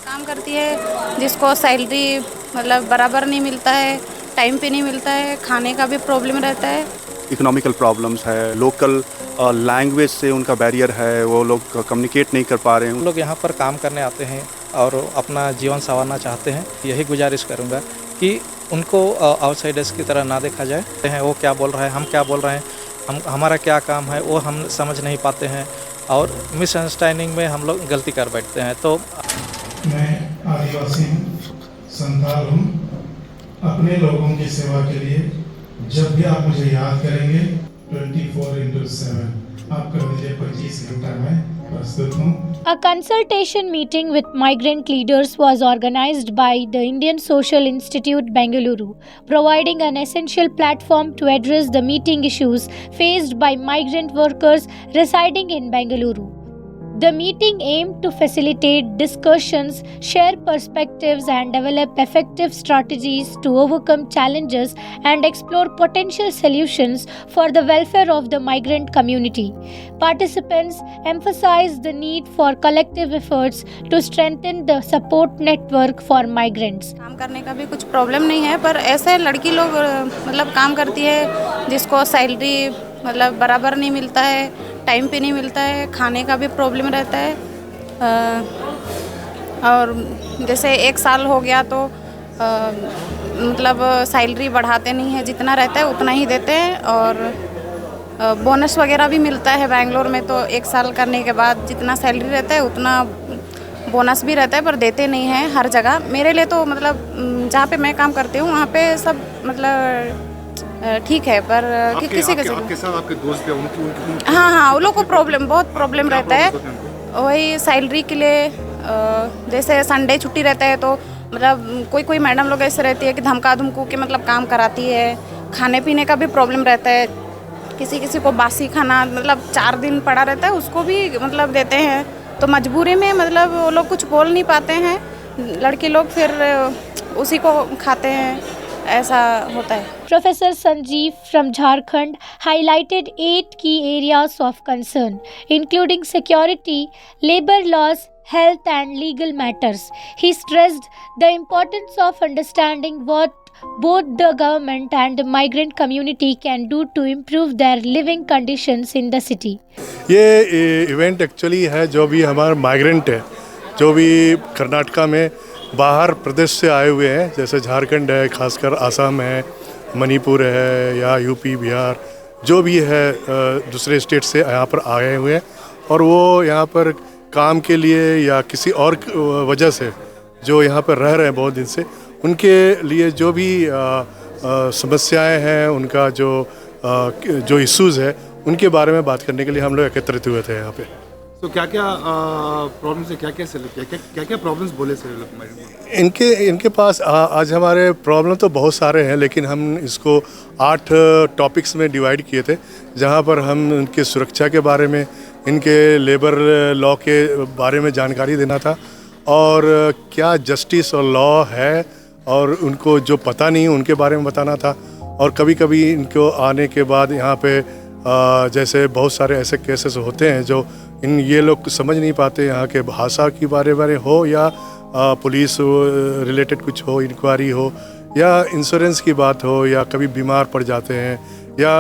काम करती है जिसको सैलरी मतलब बराबर नहीं मिलता है, टाइम पे नहीं मिलता है, खाने का भी प्रॉब्लम रहता है। इकोनॉमिकल प्रॉब्लम्स है, लोकल लैंग्वेज से उनका बैरियर है, वो लोग कम्युनिकेट नहीं कर पा रहे हैं। हम लोग यहाँ पर काम करने आते हैं और अपना जीवन संवारना चाहते हैं। यही गुजारिश करूँगा कि उनको आउटसाइडर्स की तरह ना देखा जाए। वो क्या बोल रहा है, हम क्या बोल रहे हैं, हमारा क्या काम है वो हम समझ नहीं पाते हैं और मिसअंडरस्टैंडिंग में हम लोग गलती कर बैठते हैं। तो मैं आदिवासी हूँ, संथाल हूँ। अपने लोगों की सेवा के लिए जब भी आप मुझे याद करेंगे 24/7 आप कर दीजिए 25 घंटा मैं प्रस्तुत हूँ। A consultation meeting with migrant leaders was organized by the Indian Social Institute Bengaluru, providing an essential platform to address the meeting issues faced by migrant workers residing in Bengaluru. The meeting aimed to facilitate discussions, share perspectives, and develop effective strategies to overcome challenges and explore potential solutions for the welfare of the migrant community. Participants emphasized the need for collective efforts to strengthen the support network for migrants. काम करने का भी कुछ problem नहीं है, पर ऐसे लड़की लोग मतलब काम करती है जिसको सैलरी मतलब बराबर नहीं मिलता है, टाइम पे नहीं मिलता है, खाने का भी प्रॉब्लम रहता है। और जैसे 1 साल हो गया तो मतलब सैलरी बढ़ाते नहीं है, जितना रहता है उतना ही देते हैं। और बोनस वगैरह भी मिलता है बेंगलोर में, तो 1 साल करने के बाद जितना सैलरी रहता है उतना बोनस भी रहता है, पर देते नहीं हैं हर जगह। मेरे लिए तो मतलब जहाँ पे मैं काम करती हूँ वहाँ पे सब मतलब ठीक है, पर किसी आपके साथ आपके दोस्त हैं उनकी हाँ, वो लोग को बहुत प्रॉब्लम रहता है। वही सैलरी के लिए जैसे संडे छुट्टी रहता है तो मतलब कोई मैडम लोग ऐसे रहती है कि धमका धमकू के मतलब काम कराती है। खाने पीने का भी प्रॉब्लम रहता है, किसी को बासी खाना मतलब 4 दिन पड़ा रहता है उसको भी मतलब देते हैं, तो मजबूरी में मतलब वो लोग कुछ बोल नहीं पाते हैं, लड़के लोग फिर उसी को खाते हैं, ऐसा होता है। Professor Sanjeev from Jharkhand highlighted 8 key areas of concern, including security, labor laws, health and legal matters. He stressed the importance of understanding what both the government and the migrant community can do to improve their living conditions in the city. ये event actually है जो भी हमारे migrant है, जो भी कर्नाटका में बाहर प्रदेश से आए हुए हैं, जैसे झारखंड है, खासकर आसाम है, मणिपुर है या यूपी बिहार, जो भी है दूसरे स्टेट से यहाँ पर आए हुए हैं और वो यहाँ पर काम के लिए या किसी और वजह से जो यहाँ पर रह रहे हैं बहुत दिन से, उनके लिए जो भी समस्याएं हैं, उनका जो इश्यूज़ है, उनके बारे में बात करने के लिए हम लोग एकत्रित हुए थे यहाँ पे। तो क्या प्रॉब्लम्स है, क्या प्रॉब्लम्स बोले सर लोग? इनके पास आज हमारे प्रॉब्लम तो बहुत सारे हैं, लेकिन हम इसको 8 टॉपिक्स में डिवाइड किए थे, जहाँ पर हम इनके सुरक्षा के बारे में, इनके लेबर लॉ के बारे में जानकारी देना था और क्या जस्टिस और लॉ है और उनको जो पता नहीं उनके बारे में बताना था। और कभी कभी इनको आने के बाद यहाँ पे जैसे बहुत सारे ऐसे केसेस होते हैं जो ये लोग समझ नहीं पाते, यहाँ के भाषा की बारे में हो या पुलिस रिलेटेड कुछ हो, इंक्वायरी हो या इंश्योरेंस की बात हो या कभी बीमार पड़ जाते हैं या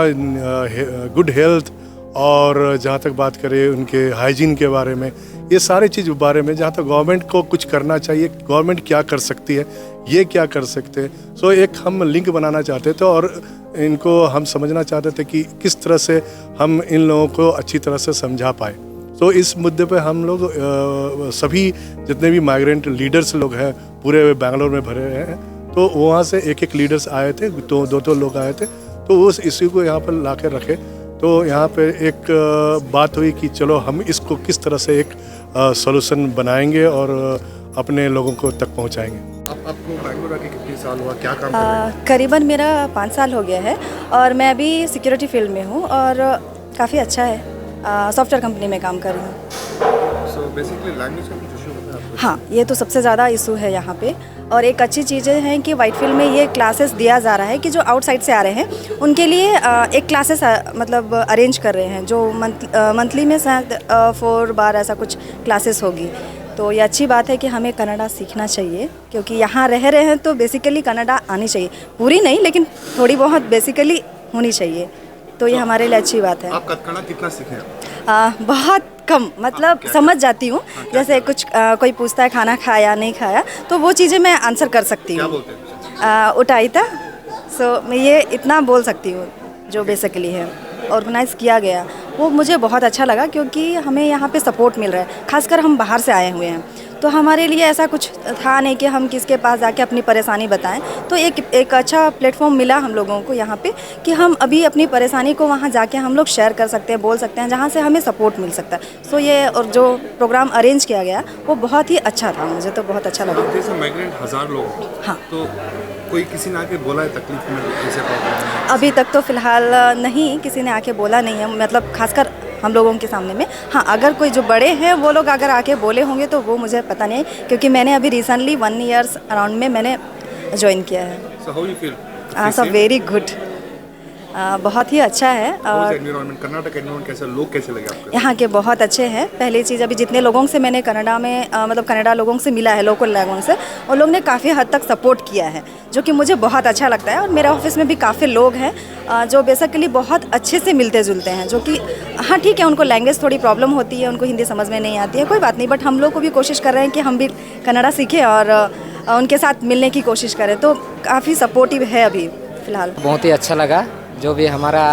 गुड हेल्थ, और जहाँ तक बात करें उनके हाइजीन के बारे में, ये सारे चीज़ बारे में जहाँ तक गवर्नमेंट को कुछ करना चाहिए, गवर्नमेंट क्या कर सकती है, ये क्या कर सकते हैं। सो एक हम लिंक बनाना चाहते थे और इनको हम समझना चाहते थे कि किस तरह से हम इन लोगों को अच्छी तरह से समझा पाए। तो इस मुद्दे पे हम लोग सभी जितने भी माइग्रेंट लीडर्स लोग हैं पूरे बेंगलोर में भरे हैं, तो वहाँ से एक लीडर्स आए थे, तो 2 लोग आए थे, तो उस इश्यू को यहाँ पर ला कर रखे। तो यहाँ पे एक बात हुई कि चलो हम इसको किस तरह से एक सॉल्यूशन बनाएंगे और अपने लोगों को तक पहुँचाएंगे। आपको बेंगलोर आके कितने साल हुआ, क्या काम कर रहे हैं? करीबन मेरा 5 साल हो गया है और मैं अभी सिक्योरिटी फील्ड में हूँ और काफ़ी अच्छा है, सॉफ्टवेयर कंपनी में काम कर रही हूँ। सो बेसिकली लैंग्वेज का कुछ इशू होता है आपको? हाँ, ये तो सबसे ज़्यादा इशू है यहाँ पे। और एक अच्छी चीज़ें हैं कि वाइट फील्ड में ये क्लासेस दिया जा रहा है कि जो आउटसाइड से आ रहे हैं उनके लिए एक क्लासेस मतलब अरेंज कर रहे हैं, जो मंथली में शायद 4 बार ऐसा कुछ क्लासेस होगी। तो ये अच्छी बात है कि हमें कन्नड़ा सीखना चाहिए, क्योंकि यहाँ रह रहे हैं तो बेसिकली कन्नड़ा आनी चाहिए, पूरी नहीं लेकिन थोड़ी बहुत बेसिकली होनी चाहिए। तो ये हमारे लिए अच्छी बात है। आप कन्नड़ा कितना सीखे हैं? बहुत कम, मतलब समझ जाती हूँ। जैसे कुछ कोई पूछता है खाना खाया नहीं खाया, तो वो चीज़ें मैं आंसर कर सकती क्या हूँ। बोलते हैं? उठाई था, सो मैं ये इतना बोल सकती हूँ जो बेसिकली है। ऑर्गेनाइज़ किया गया वो मुझे बहुत अच्छा लगा, क्योंकि हमें यहाँ पे सपोर्ट मिल रहा है। खासकर हम बाहर से आए हुए हैं, तो हमारे लिए ऐसा कुछ था नहीं कि हम किसके पास जाके अपनी परेशानी बताएं। तो एक अच्छा प्लेटफॉर्म मिला हम लोगों को यहाँ पे कि हम अभी अपनी परेशानी को वहाँ जाके हम लोग शेयर कर सकते हैं, बोल सकते हैं, जहाँ से हमें सपोर्ट मिल सकता है। सो ये और जो प्रोग्राम अरेंज किया गया वो बहुत ही अच्छा था, मुझे तो बहुत अच्छा लगा। जैसे माइग्रेंट 1000 लोग, हाँ, तो कोई किसी ने आके बोला है तकलीफ में कैसे प्रॉब्लम है? अभी तक तो फ़िलहाल नहीं, किसी ने आके बोला नहीं है, मतलब खासकर हम लोगों के सामने में। हाँ, अगर कोई जो बड़े हैं वो लोग अगर आके बोले होंगे तो वो मुझे पता नहीं, क्योंकि मैंने अभी रिसेंटली 1 ईयर्स अराउंड में मैंने ज्वाइन किया है। So how you feel? So very good, बहुत ही अच्छा है। और एनवायरनमेंट, कर्नाटक एनवायरनमेंट कैसा, लोग कैसे लगे आपको? यहाँ के बहुत अच्छे हैं। पहली चीज़, अभी जितने लोगों से मैंने कनाडा में मतलब कनाडा लोगों से मिला है, लोकल लोगों से, वो लोग ने काफ़ी हद तक सपोर्ट किया है, जो कि मुझे बहुत अच्छा लगता है। और मेरे ऑफिस में भी काफ़ी लोग हैं जो बेसिकली बहुत अच्छे से मिलते जुलते हैं, जो कि हाँ ठीक है, उनको लैंग्वेज थोड़ी प्रॉब्लम होती है, उनको हिंदी समझ में नहीं आती है, कोई बात नहीं, बट हम लोग को भी कोशिश कर रहे हैं कि हम भी कन्नड़ा सीखें और उनके साथ मिलने की कोशिश करें। तो काफ़ी सपोर्टिव है अभी फ़िलहाल। बहुत ही अच्छा लगा, जो भी हमारा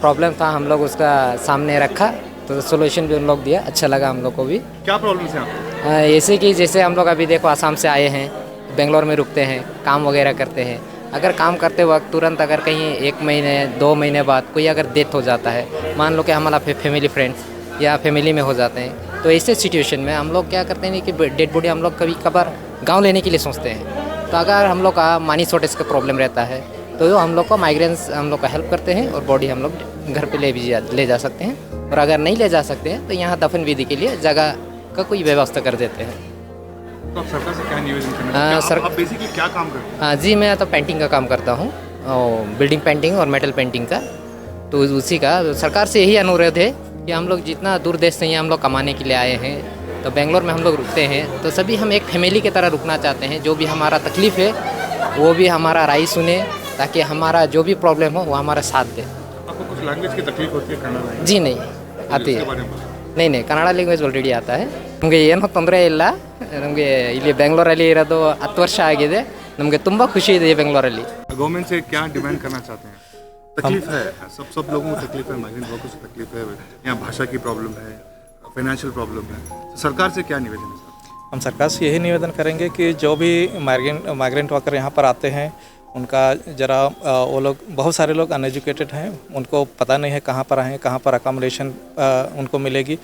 प्रॉब्लम था हम लोग उसका सामने रखा, तो सोल्यूशन भी उन लोग दिया, अच्छा लगा हम लोग को भी। क्या प्रॉब्लम्स हैं आपको? ऐसे कि जैसे हम लोग अभी देखो आसाम से आए हैं, बेंगलोर में रुकते हैं, काम वगैरह करते हैं। अगर काम करते वक्त तुरंत अगर कहीं 1 महीने 2 महीने बाद कोई अगर डेथ हो जाता है, मान लो कि हमारा फैमिली फ्रेंड्स या फैमिली में हो जाते हैं, तो ऐसे सिचुएशन में हम लोग क्या करते हैं कि डेड बॉडी हम लोग कभी कभार गाँव लेने के लिए सोचते हैं। तो अगर हम लोग का मनी शॉर्टेज का प्रॉब्लम रहता है, तो हम लोग को माइग्रेंस हम लोग का हेल्प करते हैं और बॉडी हम लोग घर पे ले जा सकते हैं। और अगर नहीं ले जा सकते हैं तो यहाँ दफन विधि के लिए जगह का कोई व्यवस्था कर देते हैं। तो आप सरकार से क्या निवेदन करना आप बेसिकली क्या काम करते हैं? जी, मैं तो पेंटिंग का काम करता हूँ, बिल्डिंग पेंटिंग और मेटल पेंटिंग का। तो उसी का सरकार से यही अनुरोध है कि हम लोग जितना दूर देश से हम लोग कमाने के लिए आए हैं, तो बेंगलोर में हम लोग रुकते हैं, तो सभी हम एक फैमिली की तरह रुकना चाहते हैं। जो भी हमारा तकलीफ़ है वो भी हमारा राय सुने, ताकि हमारा जो भी प्रॉब्लम हो वो हमारा साथ दे। आपको कुछ लैंग्वेज की तकलीफ होती है कन्नड़ लैंग्वेज? जी नहीं आती है, नहीं ಕನ್ನಡ ಲ್ಯಾಂಗ್ವೇಜ್ ಆಲ್ರೆಡಿ आता है। ನಮಗೆ ಏನೂ ತೊಂದರೆ ಇಲ್ಲ, ನಮಗೆ ಇಲ್ಲಿ ಬೆಂಗಳೂರಲ್ಲಿ ಇರೋದು 10 ವರ್ಷ ಆಗಿದೆ, ನಮಗೆ ತುಂಬ ಖುಷಿ ಇದೆ ಬೆಂಗಳೂರಲ್ಲಿ। गवर्नमेंट से क्या डिमांड करना चाहते हैं? तकलीफ है, सब लोगों को तकलीफ है, माइग्रेंट वर्कर्स को तकलीफ है, यहाँ भाषा की प्रॉब्लम है, फाइनेंशियल प्रॉब्लम है, तो सरकार से क्या निवेदन है? हम सरकार से यही निवेदन करेंगे कि जो भी माइग्रेंट वर्कर यहाँ पर आते हैं, उनका ज़रा वो लोग, बहुत सारे लोग अनएजुकेटेड हैं, उनको पता नहीं है कहाँ पर आएँ, कहाँ पर अकोमोडेशन उनको मिलेगी।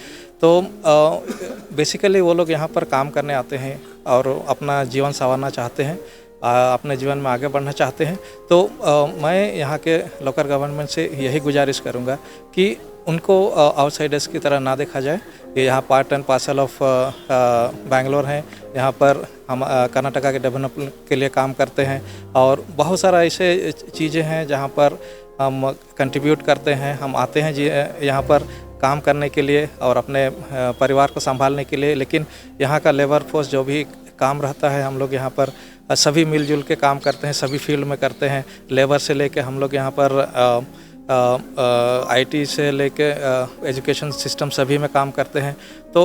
तो बेसिकली वो लोग यहाँ पर काम करने आते हैं और अपना जीवन संवारना चाहते हैं, अपने जीवन में आगे बढ़ना चाहते हैं। तो मैं यहाँ के लोकल गवर्नमेंट से यही गुजारिश करूँगा कि उनको आउटसाइडर्स की तरह ना देखा जाए। ये यहाँ part and parcel of Bangalore हैं, यहाँ पर हम कर्नाटका के डेवलपमेंट के लिए काम करते हैं और बहुत सारा ऐसे चीज़ें हैं जहाँ पर हम कंट्रीब्यूट करते हैं। हम आते हैं यहाँ पर काम करने के लिए और अपने परिवार को संभालने के लिए, लेकिन यहाँ का लेबर फोर्स जो भी काम रहता है, हम लोग यहाँ पर सभी मिलजुल के काम करते हैं, सभी फील्ड में करते हैं। लेबर से लेके हम लोग यहाँ पर आईटी से लेके एजुकेशन सिस्टम सभी में काम करते हैं। तो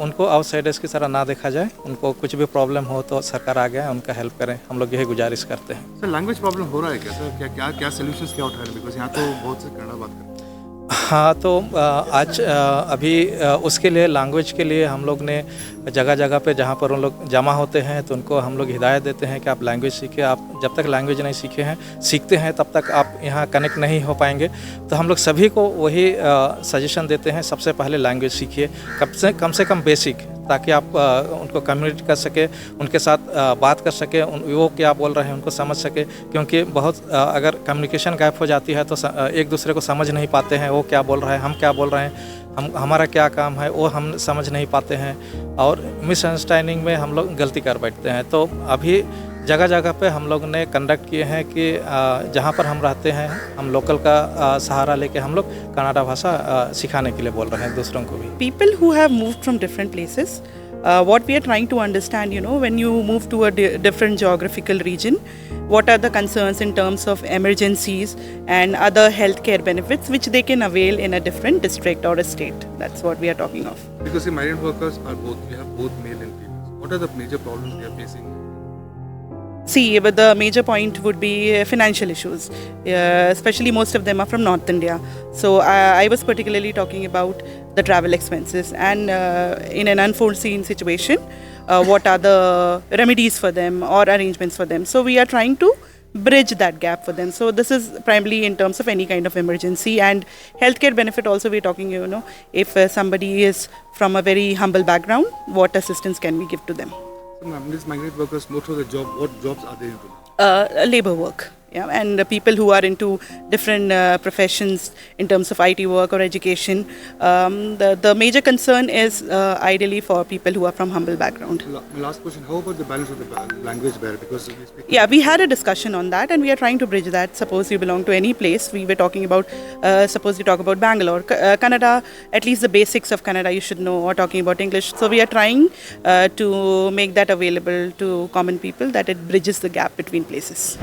उनको आउटसाइडर्स की तरह ना देखा जाए, उनको कुछ भी प्रॉब्लम हो तो सरकार आ गया उनका हेल्प करें, हम लोग यही गुजारिश करते हैं। सर, लैंग्वेज प्रॉब्लम हो रहा है क्या सर? क्या सोल्यूशंस क्या उठा रहे हैं? बिकॉज यहाँ तो बहुत से कन्नड़ा बात करते हैं। हाँ, तो आज अभी उसके लिए लैंग्वेज के लिए हम लोग ने जगह जगह पे जहाँ पर उन लोग जमा होते हैं तो उनको हम लोग हिदायत देते हैं कि आप लैंग्वेज सीखें। आप जब तक लैंग्वेज नहीं सीखते हैं तब तक आप यहाँ कनेक्ट नहीं हो पाएंगे। तो हम लोग सभी को वही सजेशन देते हैं, सबसे पहले लैंग्वेज सीखिए, कम से कम बेसिक, ताकि आप उनको कम्युनिकेट कर सके, उनके साथ बात कर सके, वो क्या बोल रहे हैं उनको समझ सके। क्योंकि बहुत अगर कम्युनिकेशन गैप हो जाती है तो एक दूसरे को समझ नहीं पाते हैं, वो क्या बोल रहा है, हम क्या बोल रहे हैं, हमारा क्या काम है वो हम समझ नहीं पाते हैं और मिसअंडरस्टैंडिंग में हम लोग गलती कर बैठते हैं। तो अभी जगह जगह पे हम लोग ने कंडक्ट किए हैं कि जहाँ पर हम रहते हैं हम लोकल का सहारा लेके हम लोग कन्नड़ा भाषा सिखाने के लिए बोल रहे हैं दूसरों को भी। People who have moved from different places what we are trying to understand, when you move to a different geographical region, what are the concerns in terms of emergencies and other healthcare benefits which they can avail in a different district or a state. That's what we are talking of. Because the migrant workers are both, we have both male and female. What are the major problems they are facing? See, but the major point would be financial issues, especially most of them are from North India. So I was particularly talking about the travel expenses and in an unforeseen situation, what are the remedies for them or arrangements for them. So we are trying to bridge that gap for them. So this is primarily in terms of any kind of emergency, and healthcare benefit also we're talking, if somebody is from a very humble background, what assistance can we give to them? So, ma'am, these migrant workers, most of the job, what jobs are they into? Labor work, yeah, and people who are into different professions in terms of IT work or education. The major concern is ideally for people who are from humble background. My last question, how about the balance of the language barrier? Because we speak. Yeah, we had a discussion on that and we are trying to bridge that. Suppose you belong to any place, we were talking about, suppose you talk about Bangalore, Kannada, at least the basics of Kannada you should know, or talking about English. So we are trying to make that available to common people, that it bridges the gap between places.